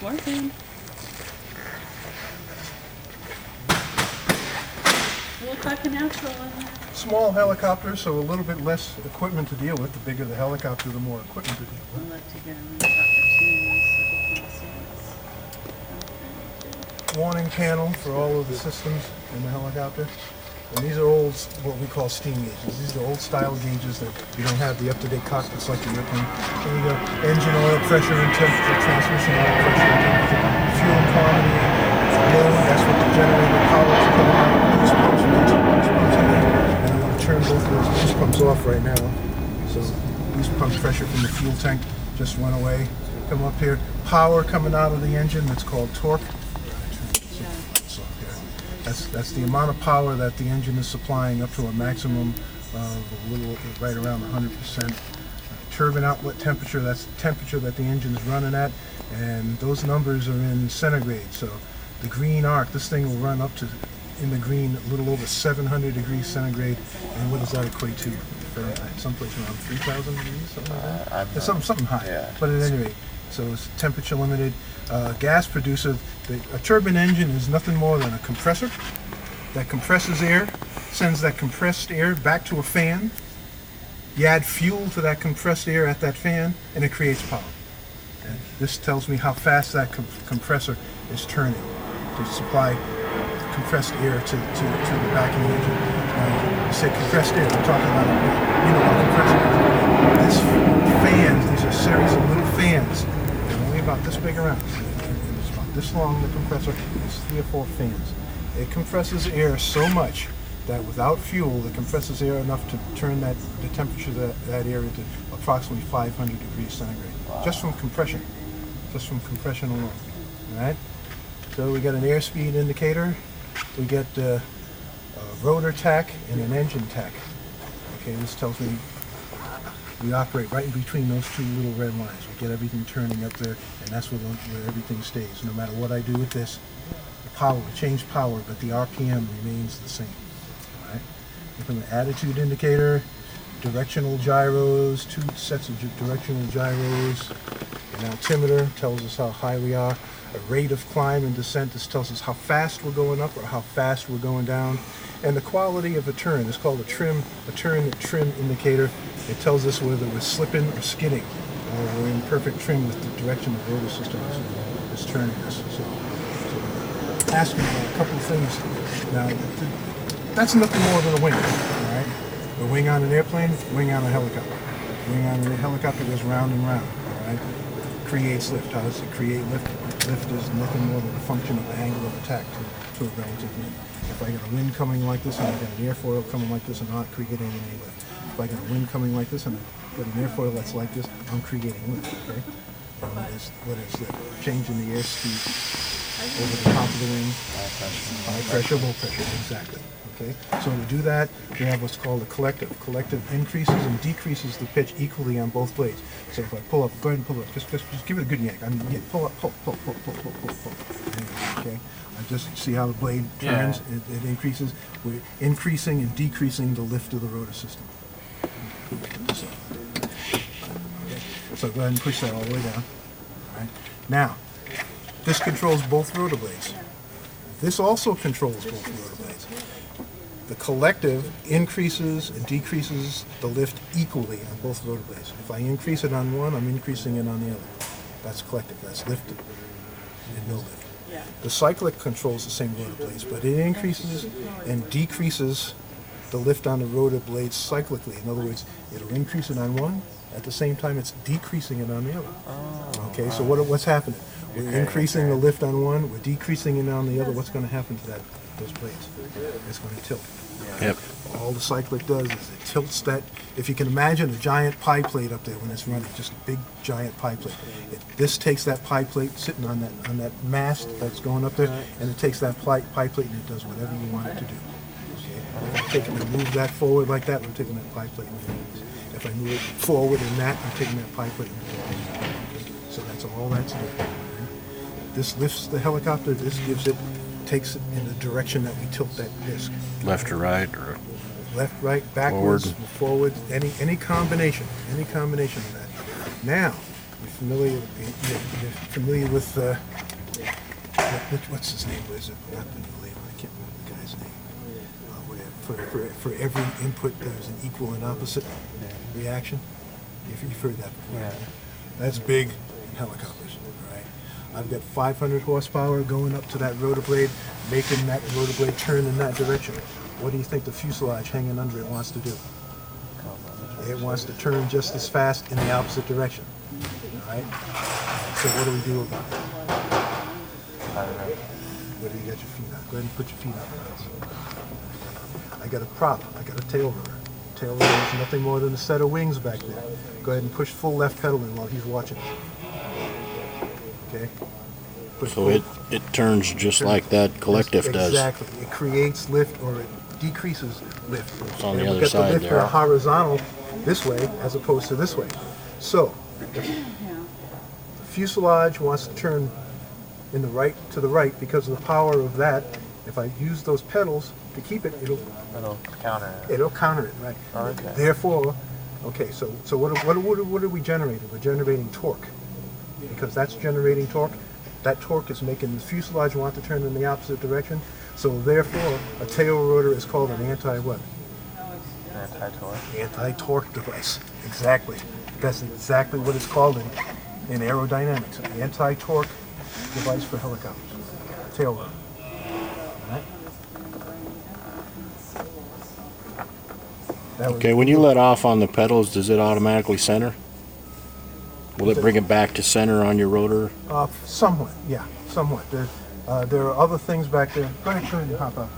Morning. We'll talk natural. Small helicopter, so a little bit less equipment to deal with. The bigger the helicopter, the more equipment to deal with. We'll like to get on these opportunities so they can see us. Warning panel for all of the systems in the helicopter. And these are old, what we call steam gauges. These are old style gauges that you don't have the up-to-date cockpits like the airplane. Here you go. Engine oil pressure and temperature, transmission oil pressure and temperature, fuel quantity, load, that's what the generator power is coming out. Boost pumps, boost pumps in there. And I'm going to turn both of those boost pumps off right now. So boost pump pressure from the fuel tank just went away. Come up here. Power coming out of the engine, that's called torque. That's the amount of power that the engine is supplying up to a maximum of a little right around 100%. Turbine outlet temperature, that's the temperature that the engine is running at, and those numbers are in centigrade. So the green arc, this thing will run up to, in the green, a little over 700 degrees centigrade. And what does that equate to? Someplace around 3,000 degrees, something like that? It's something high, yeah. But at any rate, so it's temperature limited. Gas producer, a turbine engine is nothing more than a compressor that compresses air, sends that compressed air back to a fan. You add fuel to that compressed air at that fan, and it creates power. And this tells me how fast that compressor is turning to supply compressed air to the back of the engine. Now, you say compressed air, we're talking about, you know what compressor is. These fans, these are a series of little fans. They're only about this big around. It's about this long, the compressor. It's 3 or 4 fans. It compresses air so much that without fuel, it compresses air enough to turn the temperature of that air into approximately 500 degrees centigrade. Wow. Just from compression alone. All right? So we got an airspeed indicator. We get a rotor tach and an engine tach. Okay, this tells me we operate right in between those two little red lines. We get everything turning up there, and that's where everything stays. No matter what I do with this, the power, we change power, but the RPM remains the same. All right? From the attitude indicator, directional gyros, 2 sets of directional gyros, an altimeter tells us how high we are. A rate of climb and descent, this tells us how fast we're going up or how fast we're going down. And the quality of a turn is called a turn trim indicator. It tells us whether we're slipping or skidding, or we're in perfect trim with the direction the rotor system is turning us. So asking about a couple of things. Now, that's nothing more than a wing, all right? A wing on an airplane, wing on a helicopter. Wing on a helicopter goes round and round, all right? Creates lift. How does it create lift? Lift is nothing more than a function of the angle of attack to a relative wind. If I get a wind coming like this and I get an airfoil coming like this, I'm not creating any lift. If I get a wind coming like this and I get an airfoil that's like this, I'm creating lift. Okay? And what is lift? Changing the airspeed over the top of the wing. High pressure, low pressure, exactly. Okay? So to do that, we have what's called a collective. Collective increases and decreases the pitch equally on both blades. So if I pull up, go ahead and pull up. Just give it a good yank. Pull up, pull. Okay? I just see how the blade turns. Yeah. It increases. We're increasing and decreasing the lift of the rotor system. So go ahead and push that all the way down. All right? Now, this controls both rotor blades. This also controls both rotor blades. The collective increases and decreases the lift equally on both rotor blades. If I increase it on one, I'm increasing it on the other. That's collective. That's lifted and no lift. Yeah. The cyclic controls the same rotor blades, but it increases and decreases the lift on the rotor blades cyclically. In other words, it'll increase it on one, at the same time it's decreasing it on the other. Oh, okay, so what's happening? We're increasing the lift on one, we're decreasing it on the other. What's going to happen to those blades? It's going to tilt. Yep. All the cyclic does is it tilts that. If you can imagine a giant pie plate up there when it's running, just a big giant pie plate. This takes that pie plate sitting on that mast that's going up there, and it takes that pie plate and it does whatever you want it to do. Okay? If I take it and move that forward like that, I'm taking that pie plate and moving it. If I move it forward in that, I'm taking that pie plate and moving it. So that's all that's doing. Right? This lifts the helicopter. This takes it in the direction that we tilt that disc. Left or right, or left, right, backwards, forward, any combination of that. Now, we familiar with what's his name? Was it not the new label? I can't remember the guy's name. Where for every input there's an equal and opposite reaction. You've heard that before. Yeah. That's big in helicopters. All right. I've got 500 horsepower going up to that rotor blade, making that rotor blade turn in that direction. What do you think the fuselage hanging under it wants to do? It wants to turn just as fast in the opposite direction. All right? So what do we do about it? I don't know. Where do you got your feet on? Go ahead and put your feet on this. I got a prop. I got a tail rotor. Tail rotor is nothing more than a set of wings back there. Go ahead and push full left pedal in while he's watching. Okay? Push So it turns just like that collective does. Exactly. It creates lift or it decreases lift. It's on the and other we got side the lift there. horizontal this way as opposed to this way. So the fuselage wants to turn in the right to the right because of the power of that. If I use those pedals to keep it, it'll Counter it. it'll counter it, right? Okay. Therefore, okay, so what are we generating? We're generating torque. Because that's generating torque. That torque is making the fuselage want to turn in the opposite direction. So therefore, a tail rotor is called an anti-what? Anti-torque. Anti-torque device. Exactly. That's exactly what it's called in aerodynamics. An anti-torque device for helicopters. Tail rotor. Right? That Okay, when you let off on the pedals, does it automatically center? Will it bring it back to center on your rotor? Somewhat, yeah, somewhat. There are other things back there. Go ahead and hop out.